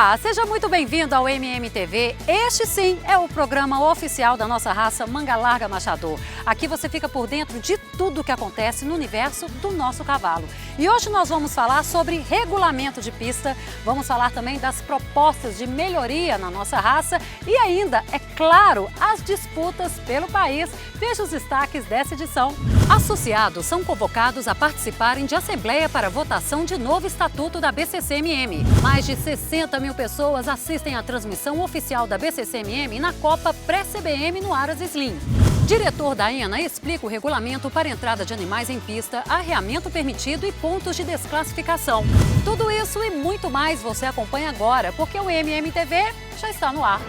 Olá, seja muito bem-vindo ao MMTV. Este sim é o programa oficial da nossa raça Manga Larga Machador. Aqui você fica por dentro de tudo o que acontece no universo do nosso cavalo. E hoje nós vamos falar sobre regulamento de pista, vamos falar também das propostas de melhoria na nossa raça e ainda, é claro, as disputas pelo país. Veja os destaques dessa edição. Associados são convocados a participarem de assembleia para votação de novo estatuto da BCCMM. Mais de 60 mil pessoas assistem à transmissão oficial da BCCMM na Copa Pré-CBM no Aras Slim. Diretor da ENA explica o regulamento para entrada de animais em pista, arreamento permitido e pontos de desclassificação. Tudo isso e muito mais você acompanha agora, porque o MMTV já está no ar.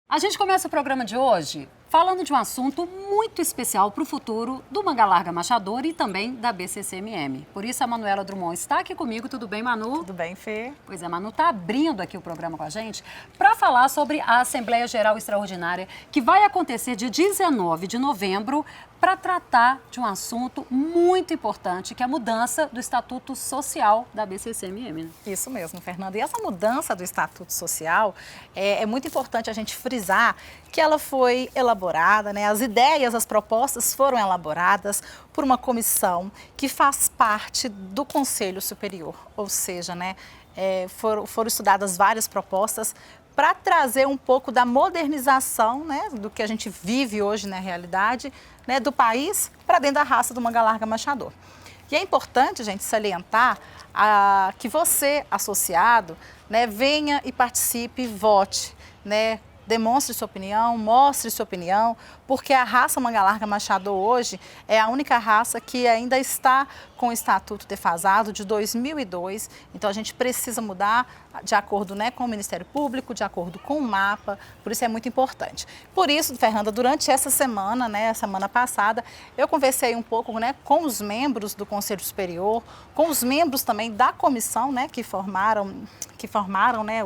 A gente começa o programa de hoje falando de um assunto muito especial para o futuro do Manga Larga Machador e também da BCCMM. Por isso a Manuela Drummond está aqui comigo. Tudo bem, Manu? Tudo bem, Fê? Pois é, Manu está abrindo aqui o programa com a gente para falar sobre a Assembleia Geral Extraordinária que vai acontecer dia 19 de novembro para tratar de um assunto muito importante, que é a mudança do Estatuto Social da BCCMM. Isso mesmo, Fernanda. E essa mudança do Estatuto Social é muito importante a gente frisar que ela foi elaborada, né? As ideias, as propostas foram elaboradas por uma comissão que faz parte do Conselho Superior, ou seja, né, foram estudadas várias propostas para trazer um pouco da modernização, né, do que a gente vive hoje na realidade, né, do país para dentro da raça do Manga Larga Machador. E é importante, gente, salientar que você, associado, né, venha e participe, vote, né, demonstre sua opinião, mostre sua opinião, porque a raça Manga Larga Machador hoje é a única raça que ainda está com o estatuto defasado de 2002, então a gente precisa mudar de acordo, né, com o Ministério Público, de acordo com o mapa, por isso é muito importante. Por isso, Fernanda, durante essa semana, né, semana passada, eu conversei um pouco, né, com os membros do Conselho Superior, com os membros também da comissão, né, que formaram, né,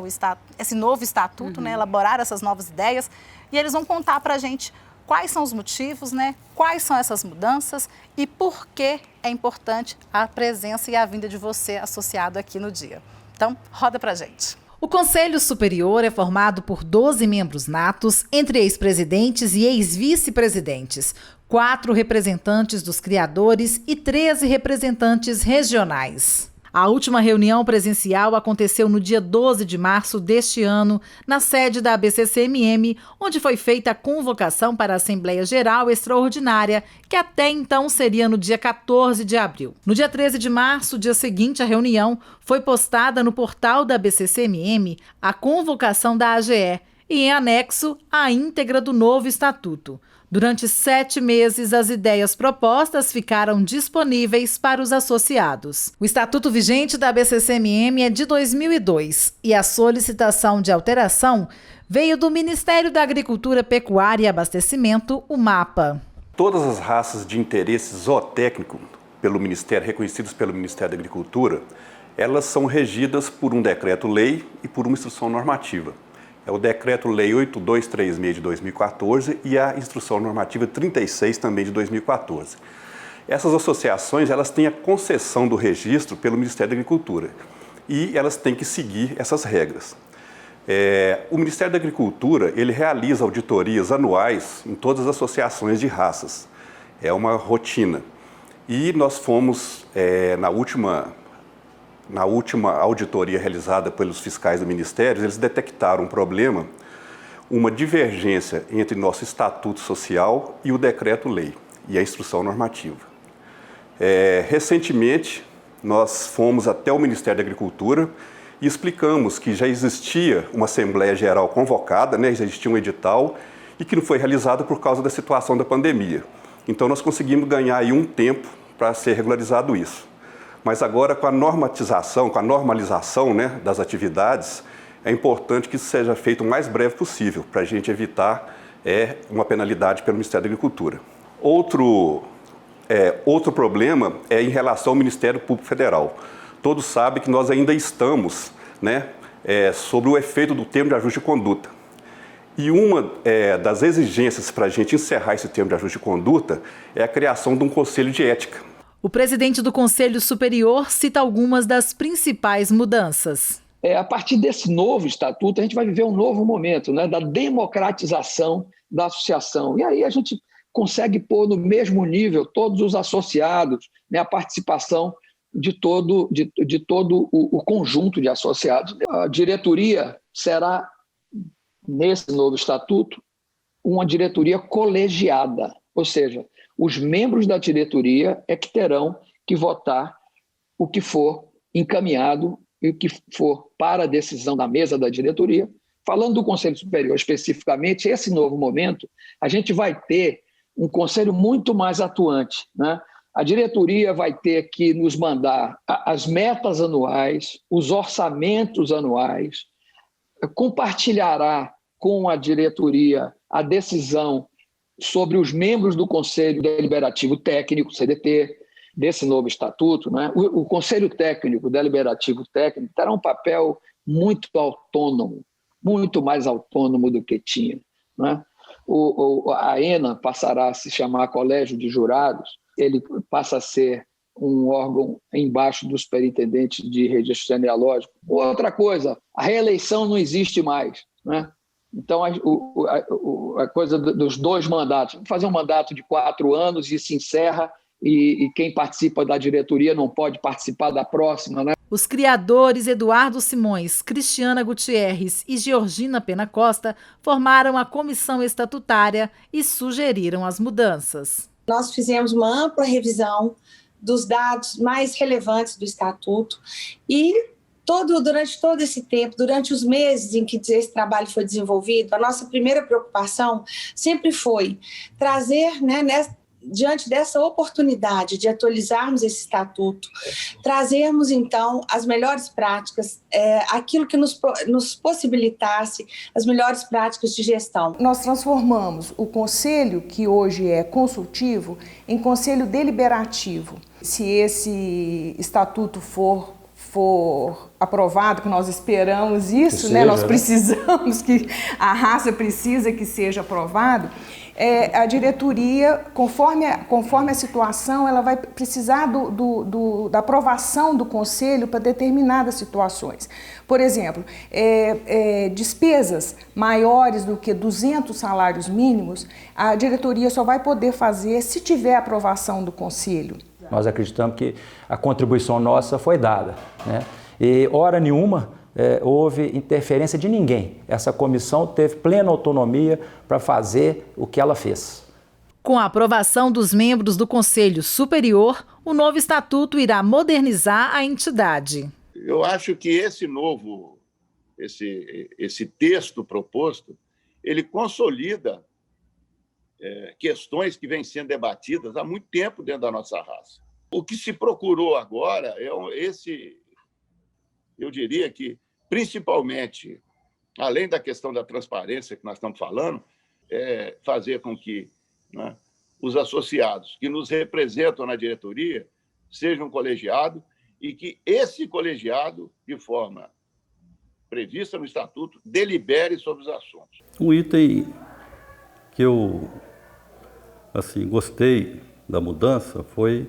esse novo estatuto, né, elaboraram essas novas ideias, e eles vão contar para a gente quais são os motivos, né, quais são essas mudanças e por que é importante a presença e a vinda de você associado aqui no dia. Então, roda pra gente. O Conselho Superior é formado por 12 membros natos, entre ex-presidentes e ex-vice-presidentes, 4 representantes dos criadores e 13 representantes regionais. A última reunião presencial aconteceu no dia 12 de março deste ano, na sede da BCCMM, onde foi feita a convocação para a Assembleia Geral Extraordinária, que até então seria no dia 14 de abril. No dia 13 de março, dia seguinte à reunião, foi postada no portal da BCCMM a convocação da AGE e, em anexo, a íntegra do novo estatuto. Durante 7 meses, as ideias propostas ficaram disponíveis para os associados. O estatuto vigente da BCCMM é de 2002 e a solicitação de alteração veio do Ministério da Agricultura, Pecuária e Abastecimento, o MAPA. Todas as raças de interesse zootécnico reconhecidas pelo Ministério da Agricultura, elas são regidas por um decreto-lei e por uma instrução normativa. É o Decreto-Lei 8236 de 2014 e a Instrução Normativa 36 também de 2014. Essas associações, elas têm a concessão do registro pelo Ministério da Agricultura e elas têm que seguir essas regras. O Ministério da Agricultura, ele realiza auditorias anuais em todas as associações de raças. É uma rotina. E nós fomos, na última auditoria realizada pelos fiscais do Ministério, eles detectaram um problema, uma divergência entre nosso Estatuto Social e o Decreto-Lei e a Instrução Normativa. Recentemente, nós fomos até o Ministério da Agricultura e explicamos que já existia uma Assembleia Geral convocada, né, já existia um edital e que não foi realizado por causa da situação da pandemia. Então, nós conseguimos ganhar aí um tempo para ser regularizado isso. Mas agora, com a normatização, com a normalização, né, das atividades, é importante que isso seja feito o mais breve possível, para a gente evitar uma penalidade pelo Ministério da Agricultura. Outro problema é em relação ao Ministério Público Federal. Todos sabem que nós ainda estamos, né, sobre o efeito do termo de ajuste de conduta. E uma das exigências para a gente encerrar esse termo de ajuste de conduta é a criação de um conselho de ética. O presidente do Conselho Superior cita algumas das principais mudanças. A partir desse novo estatuto, a gente vai viver um novo momento, né, da democratização da associação. E aí a gente consegue pôr no mesmo nível todos os associados, né, a participação de todo o conjunto de associados. A diretoria será, nesse novo estatuto, uma diretoria colegiada, ou seja, os membros da diretoria é que terão que votar o que for encaminhado e o que for para a decisão da mesa da diretoria. Falando do Conselho Superior especificamente, esse novo momento, a gente vai ter um conselho muito mais atuante, né? A diretoria vai ter que nos mandar as metas anuais, os orçamentos anuais, compartilhará com a diretoria a decisão sobre os membros do Conselho Deliberativo Técnico, CDT, desse novo estatuto, né? O Conselho Técnico, Deliberativo Técnico, terá um papel muito autônomo, muito mais autônomo do que tinha, né? A ENA passará a se chamar Colégio de Jurados, ele passa a ser um órgão embaixo do superintendente de registro genealógico. Outra coisa, a reeleição não existe mais, né? Então, a coisa dos 2 mandatos, fazer um mandato de 4 anos e se encerra, e quem participa da diretoria não pode participar da próxima, né? Os criadores Eduardo Simões, Cristiana Gutierrez e Georgina Pena Costa formaram a comissão estatutária e sugeriram as mudanças. Nós fizemos uma ampla revisão dos dados mais relevantes do estatuto e durante todo esse tempo, durante os meses em que esse trabalho foi desenvolvido, a nossa primeira preocupação sempre foi trazer, né, diante dessa oportunidade de atualizarmos esse estatuto, trazermos, então, as melhores práticas, aquilo que nos possibilitasse as melhores práticas de gestão. Nós transformamos o conselho, que hoje é consultivo, em conselho deliberativo. Se esse estatuto for aprovado, que nós esperamos isso, né? Nós precisamos, que a raça precisa que seja aprovado, a diretoria, conforme a situação, ela vai precisar da aprovação do conselho para determinadas situações. Por exemplo, despesas maiores do que 200 salários mínimos, a diretoria só vai poder fazer se tiver aprovação do conselho. Nós acreditamos que a contribuição nossa foi dada, né? E hora nenhuma houve interferência de ninguém. Essa comissão teve plena autonomia para fazer o que ela fez. Com a aprovação dos membros do Conselho Superior, o novo estatuto irá modernizar a entidade. Eu acho que esse texto proposto, ele consolida questões que vêm sendo debatidas há muito tempo dentro da nossa raça. O que se procurou agora eu diria que, principalmente, além da questão da transparência que nós estamos falando, fazer com que, né, os associados que nos representam na diretoria sejam colegiados e que esse colegiado, de forma prevista no Estatuto, delibere sobre os assuntos. Um item que eu gostei da mudança foi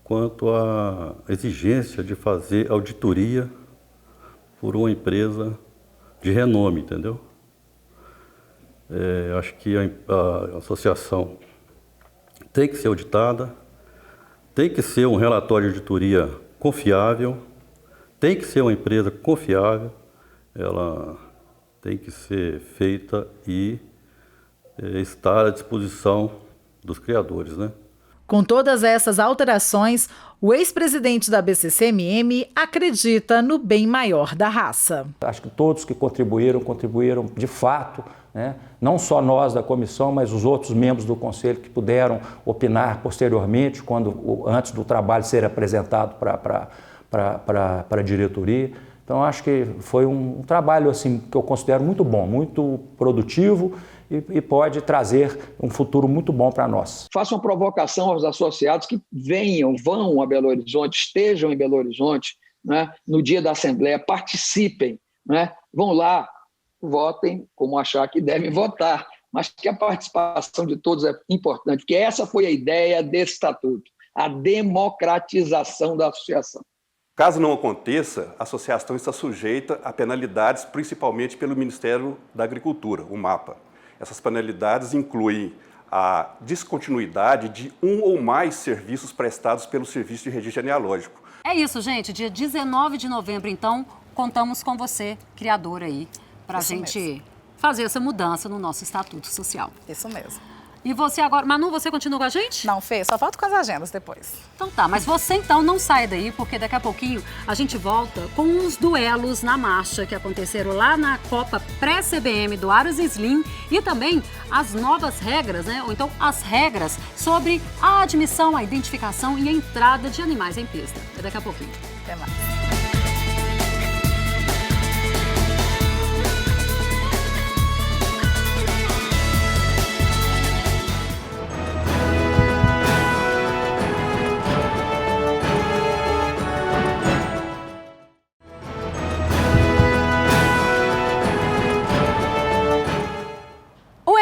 quanto à exigência de fazer auditoria por uma empresa de renome, entendeu? Acho que a associação tem que ser auditada, tem que ser um relatório de auditoria confiável, tem que ser uma empresa confiável, ela tem que ser feita e estar à disposição dos criadores, né? Com todas essas alterações, o ex-presidente da BCCMM acredita no bem maior da raça. Acho que todos que contribuíram de fato, né? Não só nós da comissão, mas os outros membros do conselho que puderam opinar posteriormente, antes do trabalho ser apresentado para a diretoria. Então, acho que foi um trabalho que eu considero muito bom, muito produtivo, e pode trazer um futuro muito bom para nós. Faço uma provocação aos associados que vão a Belo Horizonte, estejam em Belo Horizonte, né, no dia da Assembleia, participem, né, vão lá, votem como achar que devem votar, mas que a participação de todos é importante, porque essa foi a ideia desse estatuto, a democratização da associação. Caso não aconteça, a associação está sujeita a penalidades, principalmente pelo Ministério da Agricultura, o MAPA. Essas penalidades incluem a descontinuidade de um ou mais serviços prestados pelo Serviço de Registro Genealógico. É isso, gente. Dia 19 de novembro, então, contamos com você, criador aí, para a gente fazer essa mudança no nosso Estatuto Social. Isso mesmo. E você agora... Manu, você continua com a gente? Não, Fê, só volto com as agendas depois. Então tá, mas você então não sai daí, porque daqui a pouquinho a gente volta com uns duelos na marcha que aconteceram lá na Copa Pré-CBM do Aras Slim e também as novas regras, né? Ou então as regras sobre a admissão, a identificação e a entrada de animais em pista. É daqui a pouquinho. Até mais.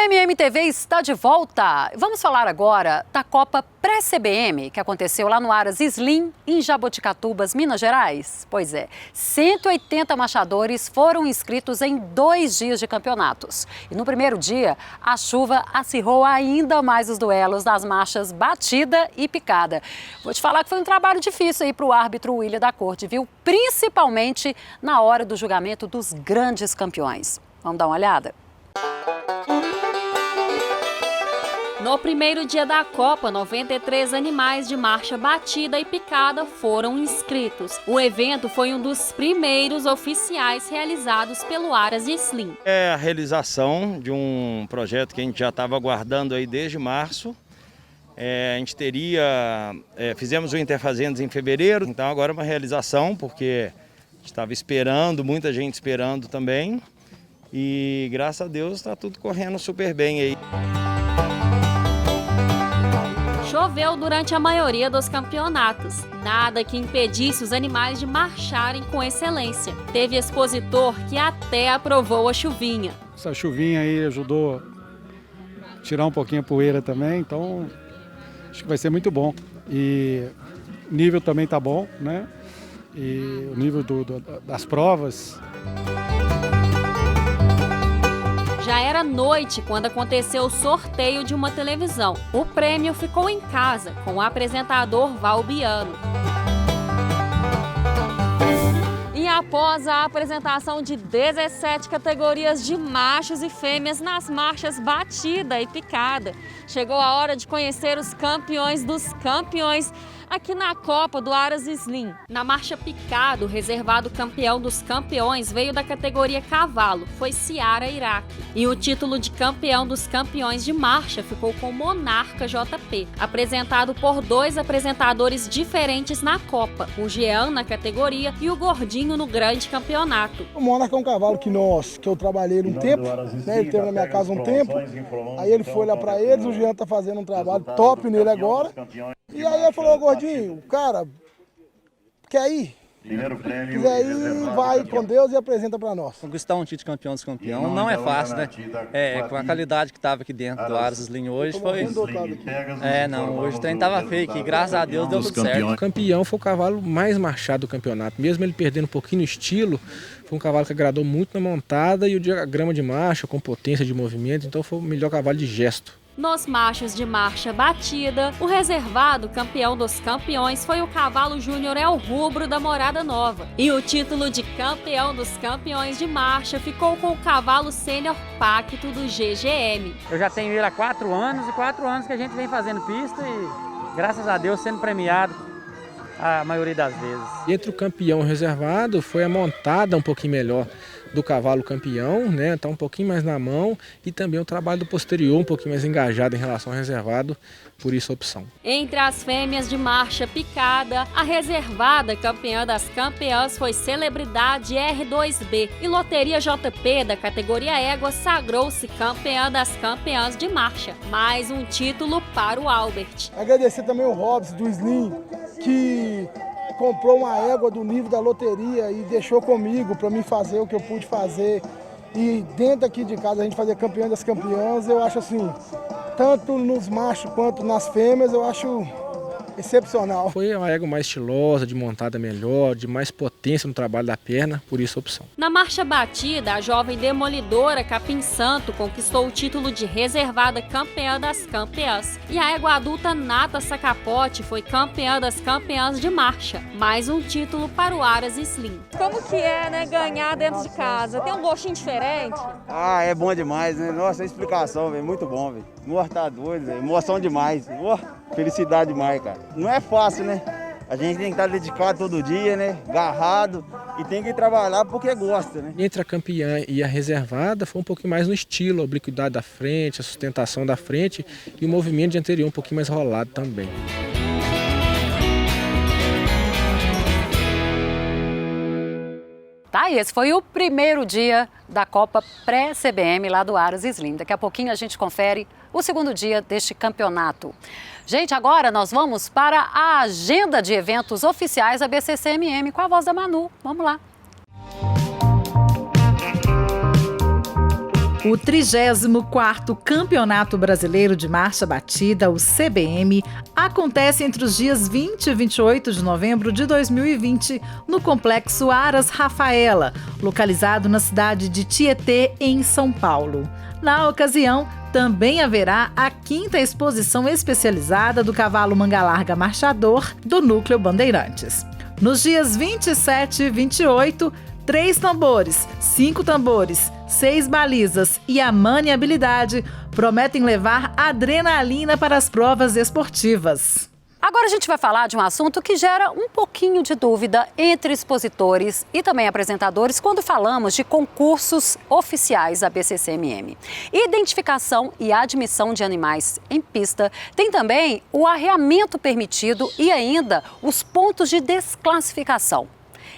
MMTV está de volta. Vamos falar agora da Copa Pré-CBM, que aconteceu lá no Aras Slim, em Jaboticatubas, Minas Gerais. Pois é, 180 marchadores foram inscritos em 2 dias de campeonatos. E no primeiro dia, a chuva acirrou ainda mais os duelos nas marchas batida e picada. Vou te falar que foi um trabalho difícil aí para o árbitro William da Corte, viu? Principalmente na hora do julgamento dos grandes campeões. Vamos dar uma olhada? No primeiro dia da Copa, 93 animais de marcha batida e picada foram inscritos. O evento foi um dos primeiros oficiais realizados pelo Aras Slim. É a realização de um projeto que a gente já estava aguardando aí desde março. A gente fizemos o Interfazendas em fevereiro, então agora é uma realização, porque a gente estava esperando, muita gente esperando também. E graças a Deus está tudo correndo super bem aí. Choveu durante a maioria dos campeonatos, nada que impedisse os animais de marcharem com excelência. Teve expositor que até aprovou a chuvinha. Essa chuvinha aí ajudou a tirar um pouquinho a poeira também, então acho que vai ser muito bom. E o nível também tá bom, né? E o nível das provas. Já era noite quando aconteceu o sorteio de uma televisão. O prêmio ficou em casa, com o apresentador Valbiano. E após a apresentação de 17 categorias de machos e fêmeas nas marchas batida e picada, chegou a hora de conhecer os campeões dos campeões aqui na Copa do Aras Slim. Na marcha picada, o reservado campeão dos campeões veio da categoria cavalo, foi Ciara Iraque. E o título de campeão dos campeões de marcha ficou com Monarca JP, apresentado por 2 apresentadores diferentes na Copa, o Jean na categoria e o Gordinho no grande campeonato. O Monarca é um cavalo que eu trabalhei um tempo, né? Ele teve na minha casa um tempo, aí ele foi lá pra eles, o Jean tá fazendo um trabalho top nele agora. E aí ele falou, Gordinho, cara, quer ir? Quiser ir, vai com Deus e apresenta para nós. Conquistar um título de campeão dos campeões não é fácil, né? Com a qualidade que estava aqui dentro do Aras Slim hoje foi... hoje o trem estava feio aqui, graças a Deus deu tudo certo. O campeão foi o cavalo mais marchado do campeonato, mesmo ele perdendo um pouquinho no estilo, foi um cavalo que agradou muito na montada e o diagrama de marcha, com potência de movimento, então foi o melhor cavalo de gesto. Nos machos de marcha batida, o reservado campeão dos campeões foi o cavalo Júnior El Rubro da Morada Nova. E o título de campeão dos campeões de marcha ficou com o cavalo Sênior Pacto do GGM. Eu já tenho ele há 4 anos e 4 anos que a gente vem fazendo pista e, graças a Deus, sendo premiado a maioria das vezes. Entre o campeão e o reservado foi a montada um pouquinho melhor do cavalo campeão, né? Tá um pouquinho mais na mão e também o trabalho do posterior um pouquinho mais engajado em relação ao reservado, por isso a opção. Entre as fêmeas de marcha picada, a reservada campeã das campeãs foi Celebridade R2B e Loteria JP da categoria Égua sagrou-se campeã das campeãs de marcha. Mais um título para o Albert. Agradecer também o Robson do Slim, que comprou uma égua do nível da loteria e deixou comigo para mim fazer o que eu pude fazer E dentro aqui de casa a gente fazer campeão das campeãs, eu acho assim, tanto nos machos quanto nas fêmeas, eu acho excepcional. Foi uma égua mais estilosa, de montada melhor, de mais potência no trabalho da perna, por isso a opção. Na marcha batida, a jovem demolidora Capim Santo conquistou o título de reservada campeã das campeãs. E a égua adulta Nata Sacapote foi campeã das campeãs de marcha. Mais um título para o Aras Slim. Como que é, né, ganhar dentro de casa? Tem um gostinho diferente? Ah, é bom demais, né? Nossa, a explicação, velho, muito bom, velho. Nossa, tá doido, velho. Emoção demais. Felicidade demais, cara. Não é fácil, né? A gente tem que estar dedicado todo dia, né? Agarrado e tem que trabalhar porque gosta, né? Entre a campeã e a reservada foi um pouquinho mais no estilo, a obliquidade da frente, a sustentação da frente e o movimento de anterior um pouquinho mais rolado também. Tá, e esse foi o primeiro dia da Copa Pré-CBM lá do Aras Slim. Daqui a pouquinho a gente confere o segundo dia deste campeonato. Gente, agora nós vamos para a agenda de eventos oficiais da BCCMM com a voz da Manu. Vamos lá. O 34º Campeonato Brasileiro de Marcha Batida, o CBM, acontece entre os dias 20 e 28 de novembro de 2020 no Complexo Aras Rafaela, localizado na cidade de Tietê, em São Paulo. Na ocasião, também haverá a 5ª exposição especializada do cavalo manga larga marchador do Núcleo Bandeirantes. Nos dias 27 e 28, 3 tambores, 5 tambores, 6 balizas e a maniabilidade prometem levar adrenalina para as provas esportivas. Agora a gente vai falar de um assunto que gera um pouquinho de dúvida entre expositores e também apresentadores quando falamos de concursos oficiais da BCCMM. Identificação e admissão de animais em pista, tem também o arreamento permitido e ainda os pontos de desclassificação.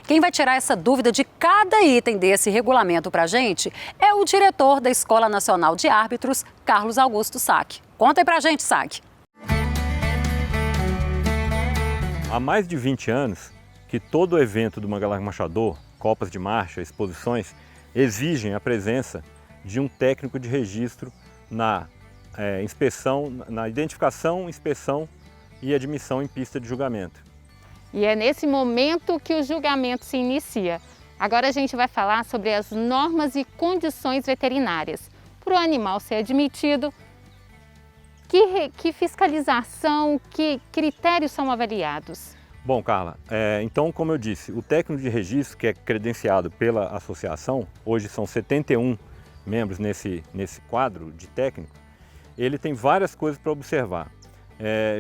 Quem vai tirar essa dúvida de cada item desse regulamento para a gente é o diretor da Escola Nacional de Árbitros, Carlos Augusto Sack. Conta aí para a gente, Sack. Há mais de 20 anos que todo evento do Manga Larga Marchador, copas de marcha, exposições, exigem a presença de um técnico de registro na inspeção, na identificação, inspeção e admissão em pista de julgamento. E é nesse momento que o julgamento se inicia. Agora a gente vai falar sobre as normas e condições veterinárias. Para o animal ser admitido, que fiscalização, que critérios são avaliados? Bom, Carla, então, como eu disse, o técnico de registro, que é credenciado pela associação, hoje são 71 membros nesse quadro de técnico, ele tem várias coisas para observar.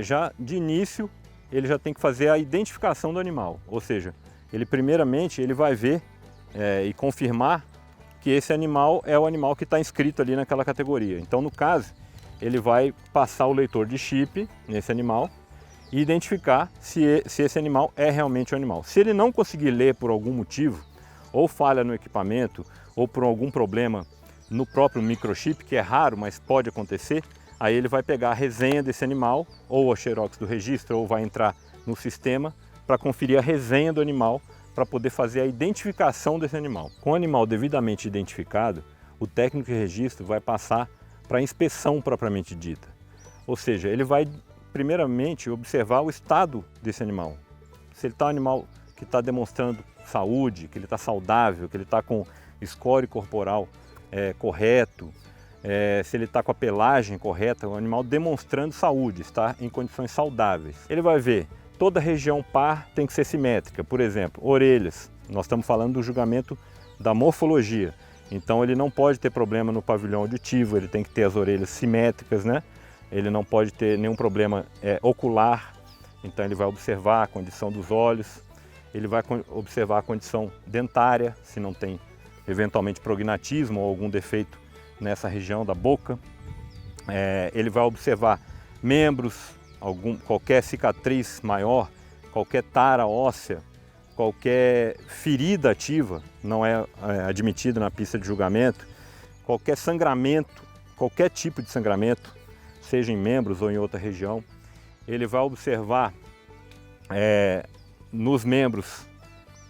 Já de início, ele já tem que fazer a identificação do animal, ou seja, ele primeiramente ele vai ver e confirmar que esse animal é o animal que está inscrito ali naquela categoria. Então, no caso, ele vai passar o leitor de chip nesse animal e identificar se esse animal é realmente um animal. Se ele não conseguir ler por algum motivo, ou falha no equipamento, ou por algum problema no próprio microchip, que é raro, mas pode acontecer, aí ele vai pegar a resenha desse animal, ou a xerox do registro, ou vai entrar no sistema para conferir a resenha do animal, para poder fazer a identificação desse animal. Com o animal devidamente identificado, o técnico de registro vai passar para a inspeção propriamente dita. Ou seja, ele vai primeiramente observar o estado desse animal. Se ele está um animal que está demonstrando saúde, que ele está saudável, que ele está com score corporal correto, se ele está com a pelagem correta, o animal demonstrando saúde, está em condições saudáveis. Ele vai ver toda a região par tem que ser simétrica, por exemplo, orelhas. Nós estamos falando do julgamento da morfologia. Então ele não pode ter problema no pavilhão auditivo, ele tem que ter as orelhas simétricas, né? Ele não pode ter nenhum problema ocular, então ele vai observar a condição dos olhos, ele vai observar a condição dentária, se não tem eventualmente prognatismo ou algum defeito nessa região da boca. Ele vai observar membros, qualquer cicatriz maior, qualquer tara óssea, qualquer ferida ativa não é admitida na pista de julgamento, qualquer sangramento, qualquer tipo de sangramento, seja em membros ou em outra região. Ele vai observar nos membros,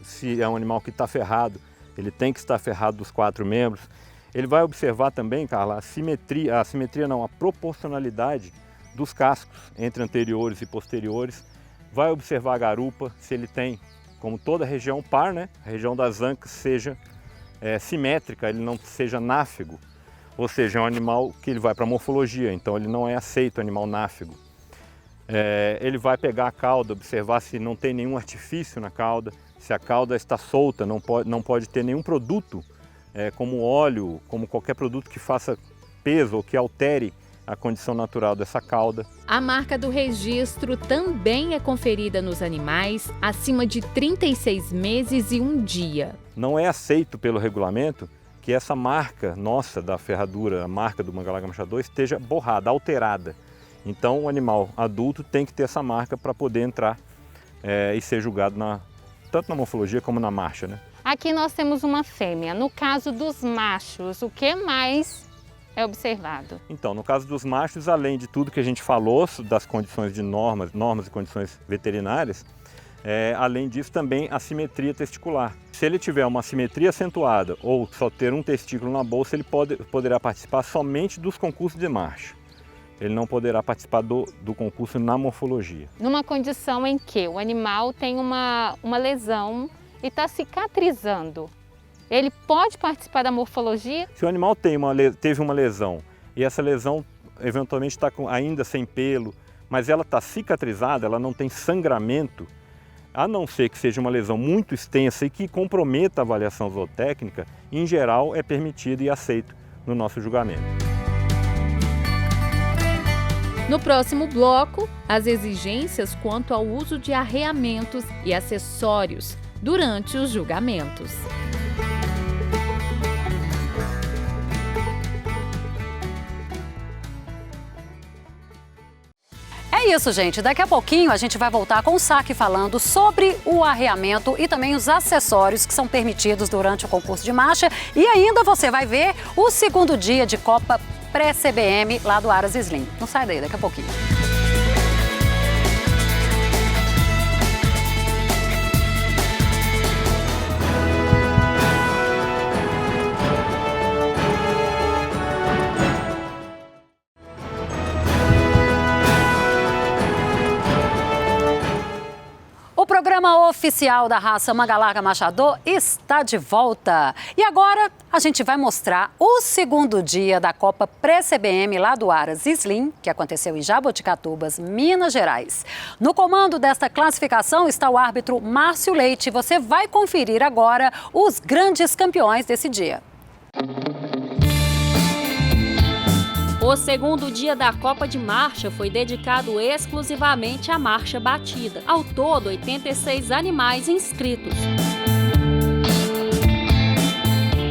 se é um animal que está ferrado, ele tem que estar ferrado dos 4 membros. Ele vai observar também, Carla, a proporcionalidade dos cascos entre anteriores e posteriores. Vai observar a garupa, se ele tem, como toda região par, né? A região das ancas seja simétrica, ele não seja náfego. Ou seja, é um animal que ele vai para a morfologia, então ele não é aceito animal náfego. Ele vai pegar a cauda, observar se não tem nenhum artifício na cauda, se a cauda está solta, não pode ter nenhum produto, como óleo, como qualquer produto que faça peso ou que altere a condição natural dessa cauda. A marca do registro também é conferida nos animais acima de 36 meses e 1 dia. Não é aceito pelo regulamento que essa marca nossa da ferradura, a marca do Manga Larga Machador, esteja borrada, alterada. Então o animal adulto tem que ter essa marca para poder entrar e ser julgado tanto na morfologia como na marcha, né? Aqui nós temos uma fêmea. No caso dos machos, o que mais é observado? Então, no caso dos machos, além de tudo que a gente falou das condições de normas e condições veterinárias, além disso também a simetria testicular. Se ele tiver uma simetria acentuada ou só ter um testículo na bolsa, ele poderá participar somente dos concursos de marcha. Ele não poderá participar do concurso na morfologia. Numa condição em que o animal tem uma lesão e está cicatrizando, ele pode participar da morfologia? Se o animal teve uma lesão e essa lesão eventualmente está ainda sem pelo, mas ela está cicatrizada, ela não tem sangramento, a não ser que seja uma lesão muito extensa e que comprometa a avaliação zootécnica, em geral é permitido e aceito no nosso julgamento. No próximo bloco, as exigências quanto ao uso de arreamentos e acessórios durante os julgamentos. É isso, gente. Daqui a pouquinho a gente vai voltar com o Saque falando sobre o arreamento e também os acessórios que são permitidos durante o concurso de marcha. E ainda você vai ver o segundo dia de Copa pré-CBM lá do Aras Slim. Não sai daí, daqui a pouquinho. O programa oficial da raça Manga Larga Machador está de volta. E agora a gente vai mostrar o segundo dia da Copa pré-CBM lá do Aras Slim, que aconteceu em Jaboticatubas, Minas Gerais. No comando desta classificação está o árbitro Márcio Leite. Você vai conferir agora os grandes campeões desse dia. O segundo dia da Copa de Marcha foi dedicado exclusivamente à marcha batida. Ao todo, 86 animais inscritos.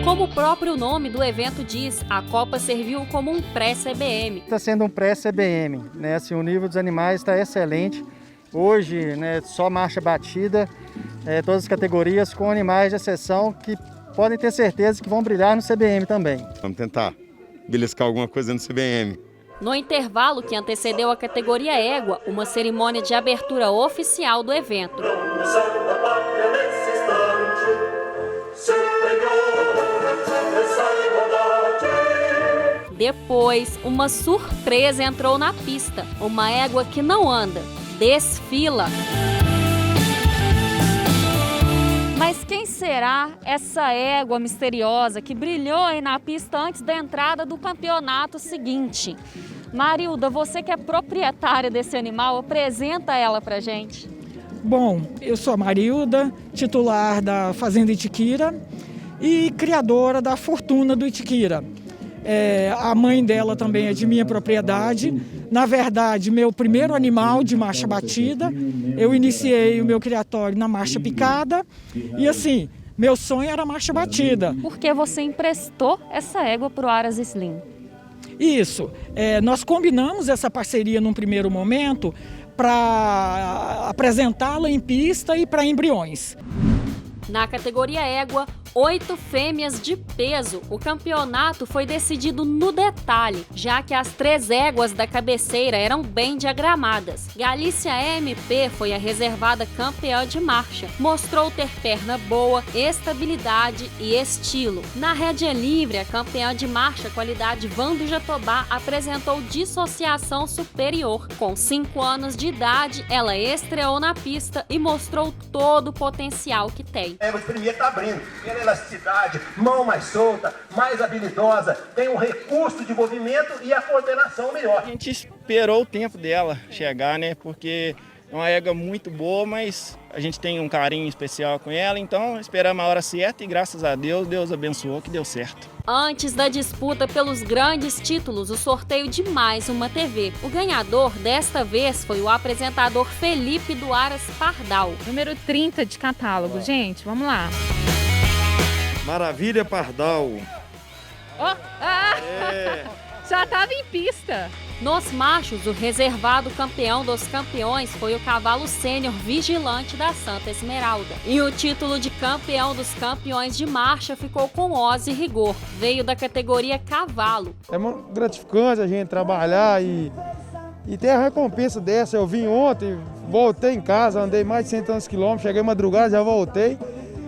Como o próprio nome do evento diz, a Copa serviu como um pré-CBM. Está sendo um pré-CBM, né? Assim, o nível dos animais está excelente. Hoje, né, só marcha batida, todas as categorias com animais de exceção que podem ter certeza que vão brilhar no CBM também. Vamos tentar beliscar alguma coisa no CBM. No intervalo que antecedeu a categoria égua, uma cerimônia de abertura oficial do evento. Depois, uma surpresa entrou na pista. Uma égua que não anda, desfila. Mas quem será essa égua misteriosa que brilhou aí na pista antes da entrada do campeonato seguinte? Marilda, você que é proprietária desse animal, apresenta ela pra gente. Bom, eu sou a Marilda, titular da Fazenda Itiquira e criadora da Fortuna do Itiquira. A mãe dela também é de minha propriedade. Na verdade, meu primeiro animal de marcha batida, eu iniciei o meu criatório na marcha picada e assim, meu sonho era a marcha batida. Por que você emprestou essa égua para o Aras Slim? Isso, nós combinamos essa parceria num primeiro momento para apresentá-la em pista e para embriões. Na categoria égua, 8 fêmeas de peso. O campeonato foi decidido no detalhe, já que as 3 éguas da cabeceira eram bem diagramadas. Galícia MP foi a reservada campeã de marcha. Mostrou ter perna boa, estabilidade e estilo. Na rédea livre, a campeã de marcha qualidade Vando Jatobá apresentou dissociação superior. Com 5 anos de idade, ela estreou na pista e mostrou todo o potencial que tem. A égua de primeiro está abrindo, tem elasticidade, mão mais solta, mais habilidosa, tem um recurso de movimento e a coordenação melhor. A gente esperou o tempo dela chegar, né? Porque é uma égua muito boa, mas a gente tem um carinho especial com ela, então esperamos a hora certa e graças a Deus, Deus abençoou que deu certo. Antes da disputa pelos grandes títulos, o sorteio de mais uma TV. O ganhador desta vez foi o apresentador Felipe do Aras Pardal. Número 30 de catálogo, gente, vamos lá. Maravilha Pardal. Já estava em pista. Nos machos, o reservado campeão dos campeões foi o cavalo sênior Vigilante da Santa Esmeralda. E o título de campeão dos campeões de marcha ficou com Ozzy Rigor. Veio da categoria cavalo. É muito gratificante a gente trabalhar e ter a recompensa dessa. Eu vim ontem, voltei em casa, andei mais de 100 tantos quilômetros, cheguei madrugada, já voltei.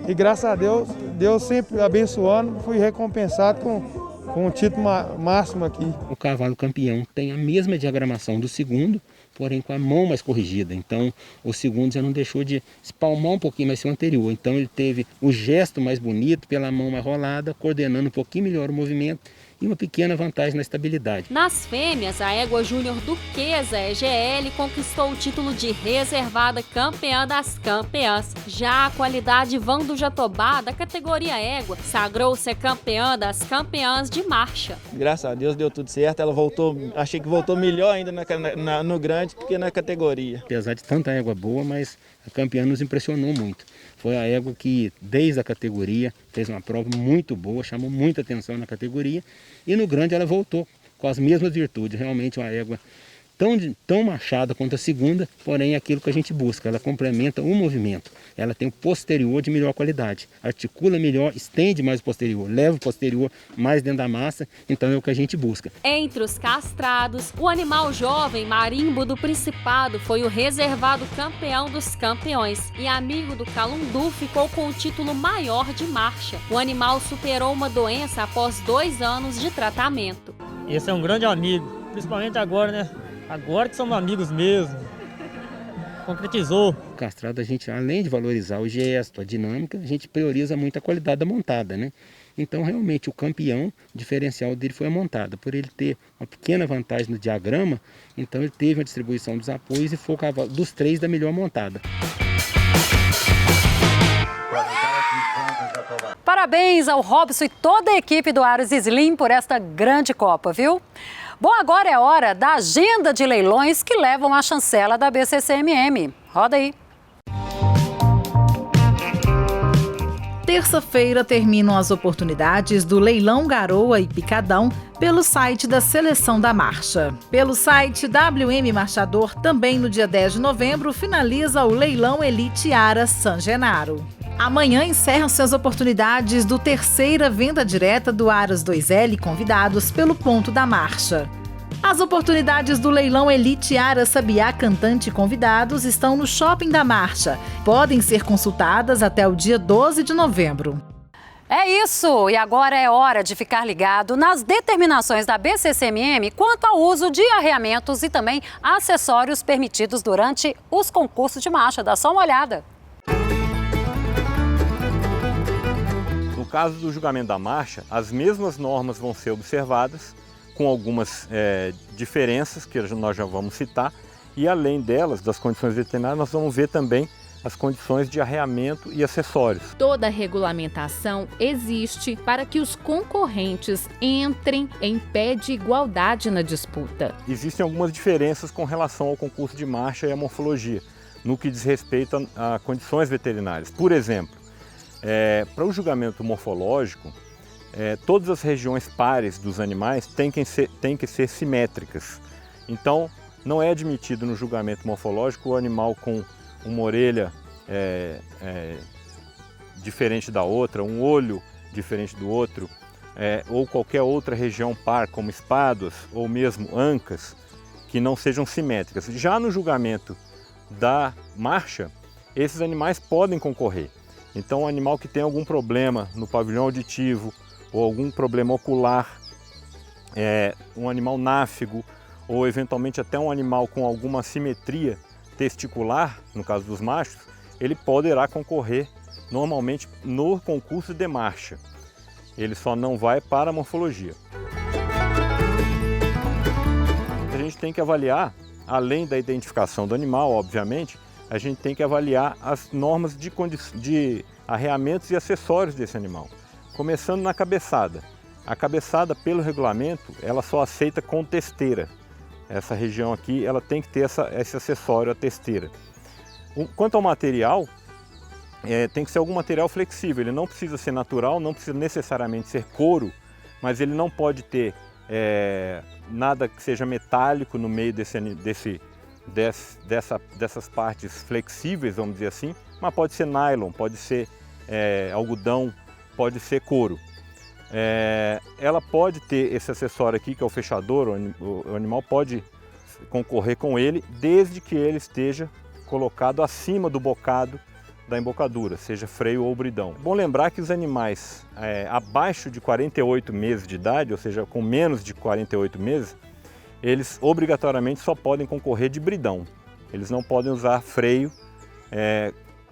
E graças a Deus, Deus sempre abençoando, fui recompensado com o título máximo aqui. O cavalo campeão tem a mesma diagramação do segundo, porém com a mão mais corrigida. Então o segundo já não deixou de espalmar um pouquinho mais que o anterior. Então ele teve o gesto mais bonito, pela mão mais rolada, coordenando um pouquinho melhor o movimento e uma pequena vantagem na estabilidade. Nas fêmeas, a égua Júnior Duquesa EGL conquistou o título de reservada campeã das campeãs. Já a qualidade Vando Jatobá, da categoria égua, sagrou-se campeã das campeãs de marcha. Graças a Deus deu tudo certo, ela voltou, achei que voltou melhor ainda no grande do que na categoria. Apesar de tanta égua boa, mas a campeã nos impressionou muito. Foi a égua que, desde a categoria, fez uma prova muito boa, chamou muita atenção na categoria. E no grande ela voltou com as mesmas virtudes. Realmente uma égua tão machada quanto a segunda, porém é aquilo que a gente busca. Ela complementa o movimento. Ela tem o posterior de melhor qualidade. Articula melhor, estende mais o posterior, leva o posterior mais dentro da massa. Então é o que a gente busca. Entre os castrados, o animal jovem Marimbo do Principado foi o reservado campeão dos campeões. E amigo do Calundu ficou com o título maior de marcha. O animal superou uma doença após 2 anos de tratamento. Esse é um grande amigo, principalmente agora, né? Agora que somos amigos mesmo. Concretizou. O castrado, a gente, além de valorizar o gesto, a dinâmica, a gente prioriza muito a qualidade da montada, né? Então, realmente, o campeão, o diferencial dele foi a montada. Por ele ter uma pequena vantagem no diagrama, então ele teve uma distribuição dos apoios e foi o cavalo dos 3 da melhor montada. Parabéns ao Robson e toda a equipe do Aras Slim por esta grande Copa, viu? Bom, agora é hora da agenda de leilões que levam a chancela da BCCMM. Roda aí. Terça-feira terminam as oportunidades do Leilão Garoa e Picadão pelo site da Seleção da Marcha. Pelo site WM Marchador, também no dia 10 de novembro, finaliza o Leilão Elite Aras San Genaro. Amanhã encerram-se as oportunidades do terceira venda direta do Aras 2L convidados pelo ponto da marcha. As oportunidades do leilão Elite Aras Sabiá Cantante convidados estão no Shopping da Marcha. Podem ser consultadas até o dia 12 de novembro. É isso! E agora é hora de ficar ligado nas determinações da BCCMM quanto ao uso de arreamentos e também acessórios permitidos durante os concursos de marcha. Dá só uma olhada. No caso do julgamento da marcha, as mesmas normas vão ser observadas, com algumas diferenças que nós já vamos citar, e além delas, das condições veterinárias, nós vamos ver também as condições de arreamento e acessórios. Toda a regulamentação existe para que os concorrentes entrem em pé de igualdade na disputa. Existem algumas diferenças com relação ao concurso de marcha e à morfologia, no que diz respeito a condições veterinárias. Por exemplo, para o julgamento morfológico, todas as regiões pares dos animais têm que ser simétricas. Então, não é admitido no julgamento morfológico o animal com uma orelha diferente da outra, um olho diferente do outro, ou qualquer outra região par, como espáduas ou mesmo ancas, que não sejam simétricas. Já no julgamento da marcha, esses animais podem concorrer. Então, um animal que tem algum problema no pavilhão auditivo ou algum problema ocular, um animal náfego ou eventualmente até um animal com alguma assimetria testicular, no caso dos machos, ele poderá concorrer normalmente no concurso de marcha. Ele só não vai para a morfologia. A gente tem que avaliar, além da identificação do animal, obviamente, a gente tem que avaliar as normas de arreamentos e acessórios desse animal. Começando na cabeçada. A cabeçada, pelo regulamento, ela só aceita com testeira. Essa região aqui, ela tem que ter esse acessório, a testeira. Quanto ao material, tem que ser algum material flexível. Ele não precisa ser natural, não precisa necessariamente ser couro, mas ele não pode ter nada que seja metálico no meio dessas partes flexíveis, vamos dizer assim, mas pode ser nylon, pode ser algodão, pode ser couro. Ela pode ter esse acessório aqui, que é o fechador, o animal pode concorrer com ele, desde que ele esteja colocado acima do bocado da embocadura, seja freio ou bridão. Bom lembrar que os animais abaixo de 48 meses de idade, ou seja, com menos de 48 meses, eles obrigatoriamente só podem concorrer de bridão. Eles não podem usar freio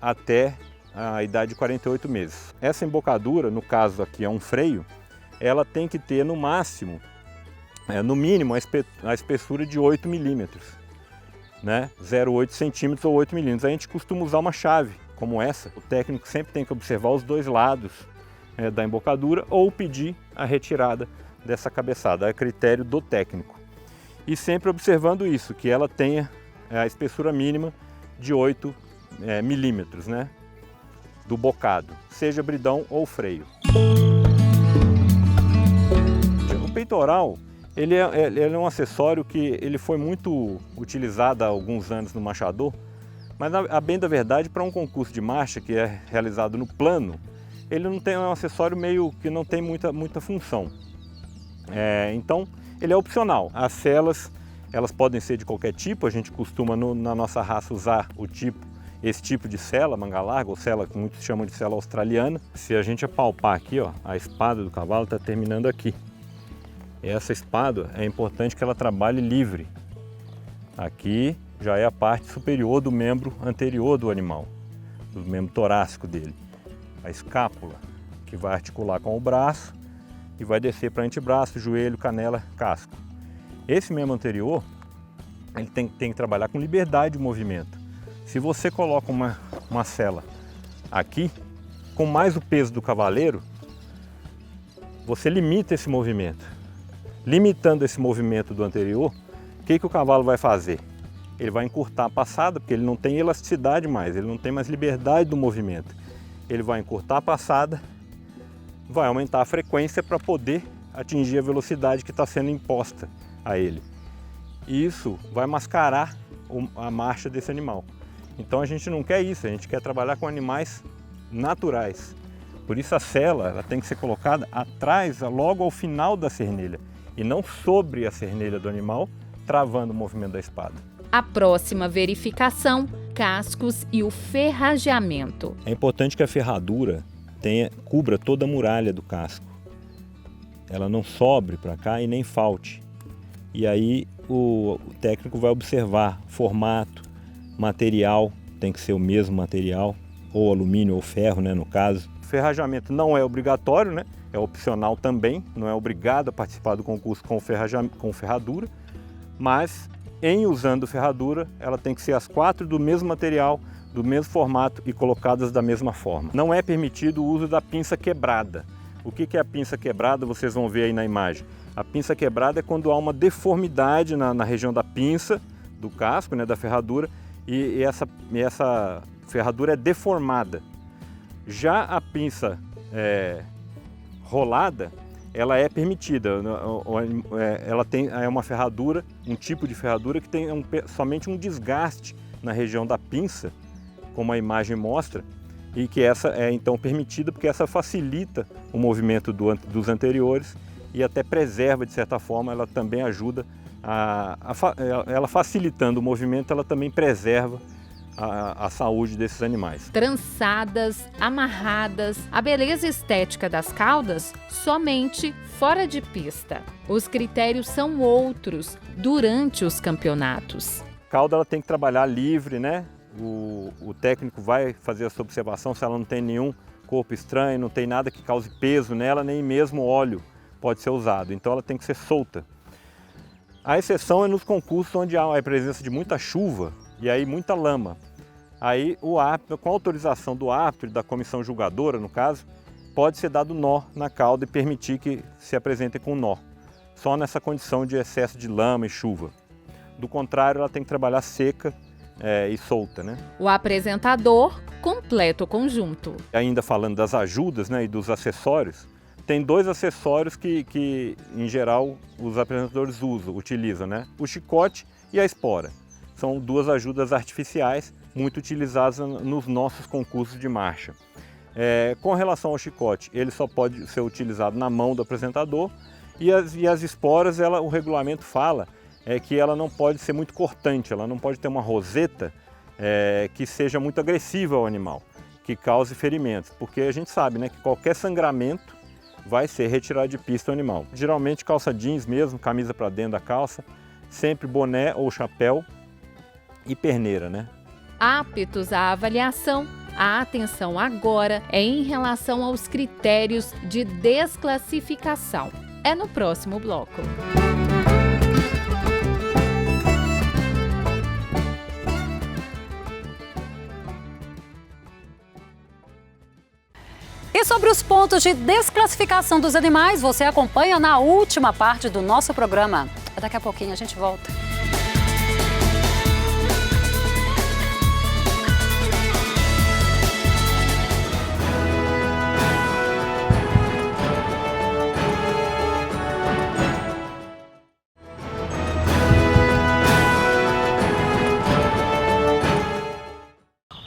até a idade de 48 meses. Essa embocadura, no caso aqui é um freio, ela tem que ter no máximo, no mínimo, a espessura de 8 milímetros, né? 0,8 centímetros ou 8 milímetros. A gente costuma usar uma chave como essa. O técnico sempre tem que observar os dois lados da embocadura ou pedir a retirada dessa cabeçada, a critério do técnico. E sempre observando isso, que ela tenha a espessura mínima de 8 milímetros, né? Do bocado, seja bridão ou freio. O peitoral, ele é um acessório que ele foi muito utilizado há alguns anos no machador, mas a bem da verdade, para um concurso de marcha que é realizado no plano, ele não tem um acessório meio que não tem muita função. Então, ele é opcional. As selas, elas podem ser de qualquer tipo, a gente costuma na nossa raça usar esse tipo de sela, manga larga, ou sela que muitos chamam de sela australiana. Se a gente apalpar aqui, ó, a espada do cavalo está terminando aqui. Essa espada é importante que ela trabalhe livre. Aqui já é a parte superior do membro anterior do animal, do membro torácico dele. A escápula, que vai articular com o braço e vai descer para antebraço, joelho, canela, casco. Esse membro anterior, ele tem que trabalhar com liberdade de movimento. Se você coloca uma sela aqui, com mais o peso do cavaleiro, você limita esse movimento. Limitando esse movimento do anterior, o que o cavalo vai fazer? Ele vai encurtar a passada, porque ele não tem elasticidade mais, ele não tem mais liberdade do movimento. Ele vai encurtar a passada, vai aumentar a frequência para poder atingir a velocidade que está sendo imposta a ele. E isso vai mascarar a marcha desse animal. Então a gente não quer isso, a gente quer trabalhar com animais naturais. Por isso a sela ela tem que ser colocada atrás, logo ao final da cernelha, e não sobre a cernelha do animal, travando o movimento da espada. A próxima verificação, cascos e o ferrageamento. É importante que a ferradura cubra toda a muralha do casco. Ela não sobre para cá e nem falte. E aí o técnico vai observar formato, material, tem que ser o mesmo material, ou alumínio ou ferro, né, no caso. O ferrageamento não é obrigatório, né, é opcional também, não é obrigado a participar do concurso com ferradura, mas em usando ferradura, ela tem que ser as 4 do mesmo material, do mesmo formato e colocadas da mesma forma. Não é permitido o uso da pinça quebrada. O que é a pinça quebrada? Vocês vão ver aí na imagem. A pinça quebrada é quando há uma deformidade na região da pinça, do casco, né, da ferradura, e essa ferradura é deformada. Já a pinça rolada, ela é permitida. Ela é uma ferradura, um tipo de ferradura que tem somente um desgaste na região da pinça, como a imagem mostra, e que essa é então permitida porque essa facilita o movimento dos anteriores e até preserva, de certa forma, ela também ajuda, ela facilitando o movimento, ela também preserva a saúde desses animais. Trançadas, amarradas, a beleza estética das caudas somente fora de pista. Os critérios são outros durante os campeonatos. A cauda ela tem que trabalhar livre, né? O técnico vai fazer essa observação se ela não tem nenhum corpo estranho, não tem nada que cause peso nela, nem mesmo óleo pode ser usado. Então ela tem que ser solta. A exceção é nos concursos onde há a presença de muita chuva e aí muita lama. Aí o árbitro, com a autorização do árbitro e da comissão julgadora, no caso, pode ser dado nó na cauda e permitir que se apresentem com nó, só nessa condição de excesso de lama e chuva. Do contrário, ela tem que trabalhar seca e solta, né? O apresentador completa o conjunto. Ainda falando das ajudas, né, e dos acessórios, tem 2 acessórios que em geral, os apresentadores utilizam, né? O chicote e a espora. São 2 ajudas artificiais muito utilizadas nos nossos concursos de marcha. Com relação ao chicote, ele só pode ser utilizado na mão do apresentador e as esporas, o regulamento fala que ela não pode ser muito cortante, ela não pode ter uma roseta que seja muito agressiva ao animal, que cause ferimentos, porque a gente sabe, né, que qualquer sangramento vai ser retirado de pista o animal. Geralmente calça jeans mesmo, camisa para dentro da calça, sempre boné ou chapéu e perneira, né? Aptos à avaliação, a atenção agora é em relação aos critérios de desclassificação. É no próximo bloco. E sobre os pontos de desclassificação dos animais, você acompanha na última parte do nosso programa. Daqui a pouquinho a gente volta.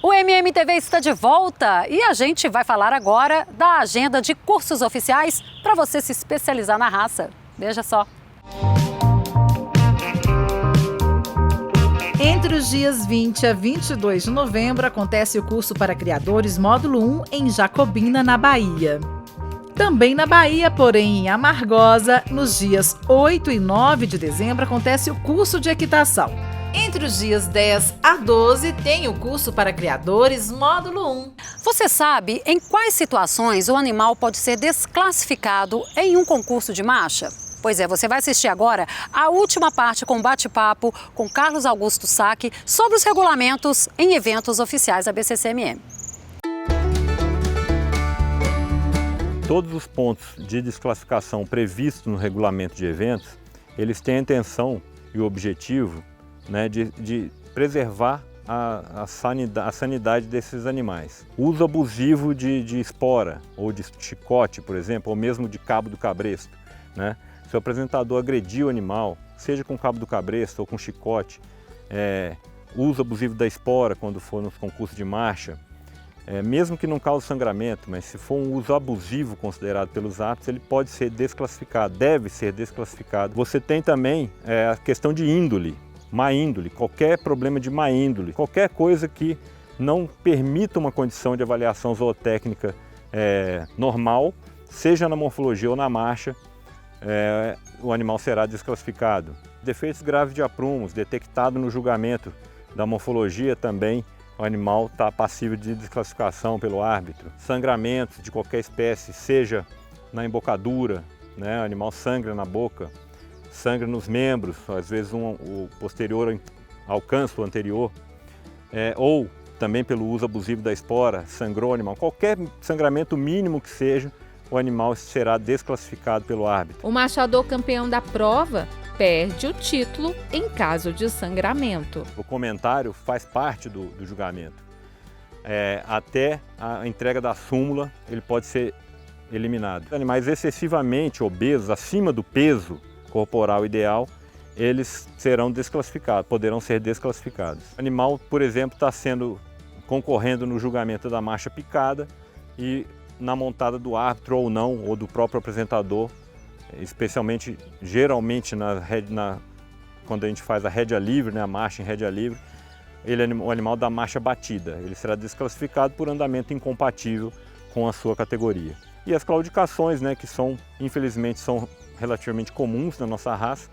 O MMTV está de volta e a gente vai falar agora da agenda de cursos oficiais para você se especializar na raça. Veja só. Entre os dias 20 a 22 de novembro acontece o curso para criadores módulo 1 em Jacobina, na Bahia. Também na Bahia, porém em Amargosa, nos dias 8 e 9 de dezembro acontece o curso de equitação. Entre os dias 10 a 12 tem o curso para criadores módulo 1. Você sabe em quais situações o animal pode ser desclassificado em um concurso de marcha? Pois é, você vai assistir agora a última parte com bate-papo com Carlos Augusto Sack sobre os regulamentos em eventos oficiais da BCCMM. Todos os pontos de desclassificação previstos no regulamento de eventos, eles têm a intenção e o objetivo, né, de preservar a sanidade desses animais. O uso abusivo de espora ou de chicote, por exemplo, ou mesmo de cabo do cabresto, né? Se o apresentador agredir o animal, seja com cabo do cabresto ou com chicote, uso abusivo da espora quando for nos concursos de marcha, mesmo que não cause sangramento, mas se for um uso abusivo considerado pelos árbitros, ele pode ser desclassificado, deve ser desclassificado. Você tem também a questão de índole, má índole, qualquer problema de má índole, qualquer coisa que não permita uma condição de avaliação zootécnica normal, seja na morfologia ou na marcha, o animal será desclassificado. Defeitos graves de aprumos, detectado no julgamento da morfologia também, o animal está passível de desclassificação pelo árbitro. Sangramentos de qualquer espécie, seja na embocadura, né, o animal sangra na boca, sangra nos membros, às vezes o posterior alcança o anterior, ou também pelo uso abusivo da espora, sangrou o animal. Qualquer sangramento mínimo que seja, o animal será desclassificado pelo árbitro. O machador campeão da prova perde o título em caso de sangramento. O comentário faz parte do julgamento. Até a entrega da súmula, ele pode ser eliminado. Animais excessivamente obesos, acima do peso corporal ideal, eles serão desclassificados, poderão ser desclassificados. O animal, por exemplo, está sendo concorrendo no julgamento da marcha picada e na montada do árbitro ou não, ou do próprio apresentador, especialmente, geralmente, quando a gente faz a rédea livre, né, a marcha em rédea livre, ele é o animal da marcha batida. Ele será desclassificado por andamento incompatível com a sua categoria. E as claudicações, né, que infelizmente são relativamente comuns na nossa raça.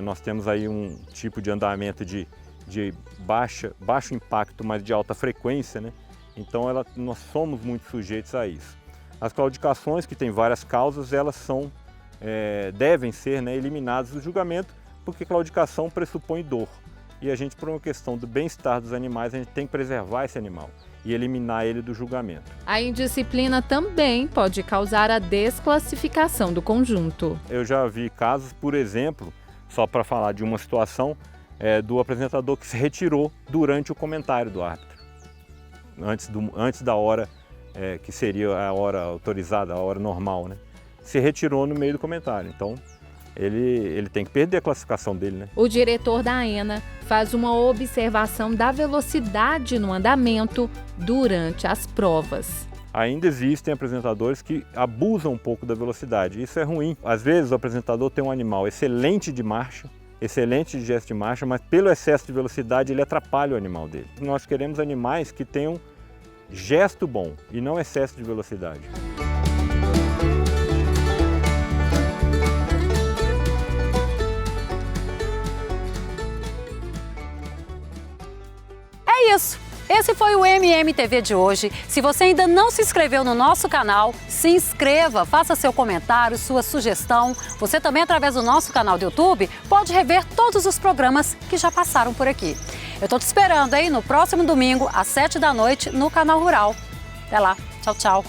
Nós temos aí um tipo de andamento de baixo impacto, mas de alta frequência, né? Então nós somos muito sujeitos a isso. As claudicações, que têm várias causas, elas devem ser, né, eliminadas do julgamento, porque claudicação pressupõe dor. E a gente, por uma questão do bem-estar dos animais, a gente tem que preservar esse animal e eliminar ele do julgamento. A indisciplina também pode causar a desclassificação do conjunto. Eu já vi casos, por exemplo, só para falar de uma situação, do apresentador que se retirou durante o comentário do árbitro, antes da hora que seria a hora autorizada, a hora normal, né? Se retirou no meio do comentário. Então, ele tem que perder a classificação dele, né? O diretor da AENA faz uma observação da velocidade no andamento durante as provas. Ainda existem apresentadores que abusam um pouco da velocidade. Isso é ruim. Às vezes o apresentador tem um animal excelente de marcha, excelente de gesto de marcha, mas pelo excesso de velocidade ele atrapalha o animal dele. Nós queremos animais que tenham gesto bom e não excesso de velocidade. É isso. Esse foi o MMTV de hoje. Se você ainda não se inscreveu no nosso canal, se inscreva, faça seu comentário, sua sugestão. Você também, através do nosso canal do YouTube, pode rever todos os programas que já passaram por aqui. Eu tô te esperando, hein, no próximo domingo, às 7 da noite, no Canal Rural. Até lá. Tchau, tchau.